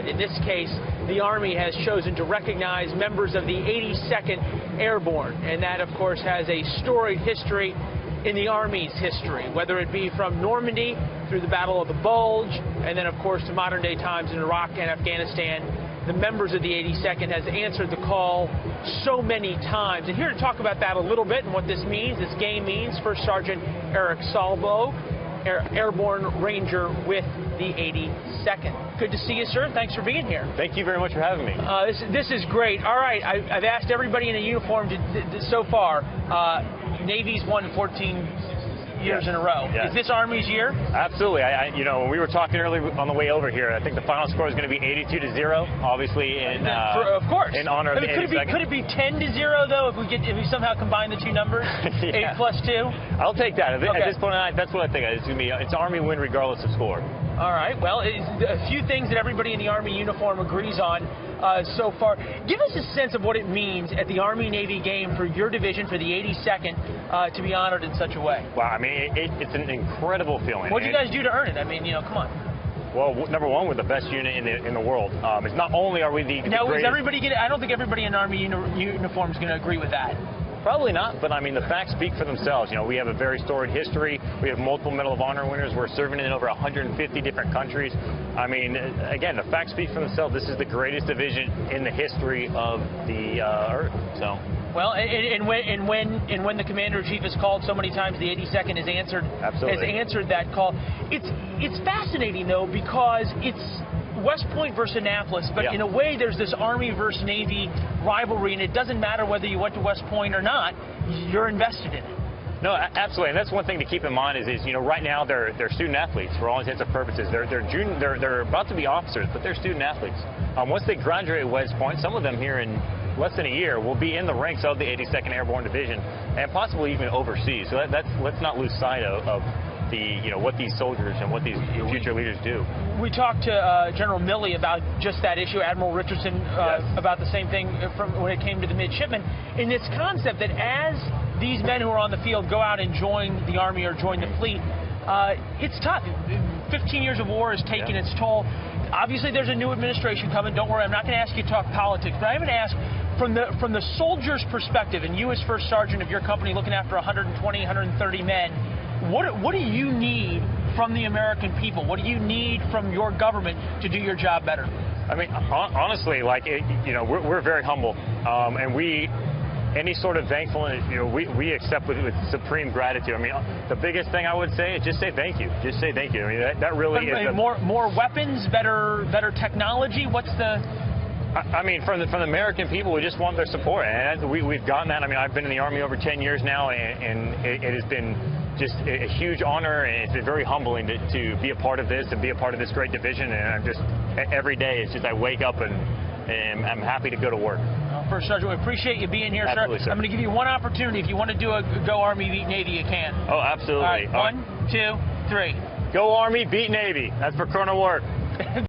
In this case, the Army has chosen to recognize members of the 82nd Airborne, and that, of course, has a storied history in the Army's history, whether it be from Normandy through the Battle of the Bulge, and then, of course, to modern-day times in Iraq and Afghanistan. The members of the 82nd has answered the call so many times. And here to talk about that a little bit and what this means, this game means, First Sergeant Eric Salvo, Airborne Ranger with the 82nd. Good to see you, sir. Thanks for being here. Thank you very much for having me. This is great. All right, I've asked everybody in a uniform so far. Navy's won 14 years in a row. Yes. Is this Army's year? Absolutely. You know, when we were talking earlier on the way over here, I think the final score is going to be 82-0, obviously of course. In honor of the 82nd. Could it be 10-0 though if we somehow combine the two numbers? Yeah. 8 plus 2? I'll take that. At Okay. this point, that's what I think. It's Army win regardless of score. All right. Well, a few things that everybody in the Army uniform agrees on so far. Give us a sense of what it means at the Army-Navy game for your division, for the 82nd, to be honored in such a way. Wow. I mean, it's an incredible feeling. What did you guys do to earn it? I mean, come on. Well, number one, we're the best unit in the world. It's not only are we the now, greatest. Is everybody I don't think everybody in Army uniform is going to agree with that. Probably not, but I mean, the facts speak for themselves. You know, we have a very storied history. We have multiple Medal of Honor winners. We're serving in over 150 different countries. I mean, again, the facts speak for themselves. This is the greatest division in the history of the Earth. So. Well, and when the Commander-in-Chief is called so many times, the 82nd has answered that call. It's fascinating though, because it's West Point versus Annapolis, but in a way there's this Army versus Navy rivalry, and it doesn't matter whether you went to West Point or not, you're invested in it. No, absolutely, and that's one thing to keep in mind is you know, right now they're student athletes for all intents and purposes. They're about to be officers, but they're student athletes. Once they graduate at West Point, some of them here in less than a year will be in the ranks of the 82nd Airborne Division and possibly even overseas. So let's not lose sight of what these soldiers and what these future leaders do. We talked to General Milley about just that issue, Admiral Richardson about the same thing from when it came to the midshipmen, in this concept that as these men who are on the field go out and join the Army or join the fleet, it's tough. 15 years of war has taken its toll. Obviously, there's a new administration coming. Don't worry, I'm not going to ask you to talk politics, but I'm going to ask from the soldier's perspective, and you as First Sergeant of your company looking after 120, 130 men, what do you need from the American people? What do you need from your government to do your job better? I mean, honestly, we're very humble, and any sort of thankfulness, we accept with supreme gratitude. I mean, the biggest thing I would say is just say thank you. Just say thank you. I mean, that really is more weapons, better technology. What's the? I mean, from the American people, we just want their support, and we've gotten that. I mean, I've been in the Army over 10 years now, and it has been just a huge honor, and it's been very humbling to be a part of this and be a part of this great division. And I'm just, every day, it's just I wake up and I'm happy to go to work. First Sergeant, we appreciate you being here, absolutely, sir. I'm going to give you one opportunity. If you want to do a Go Army Beat Navy, you can. Oh, absolutely. All right, 1, 2, 3. Go Army, beat Navy. That's for Colonel Work.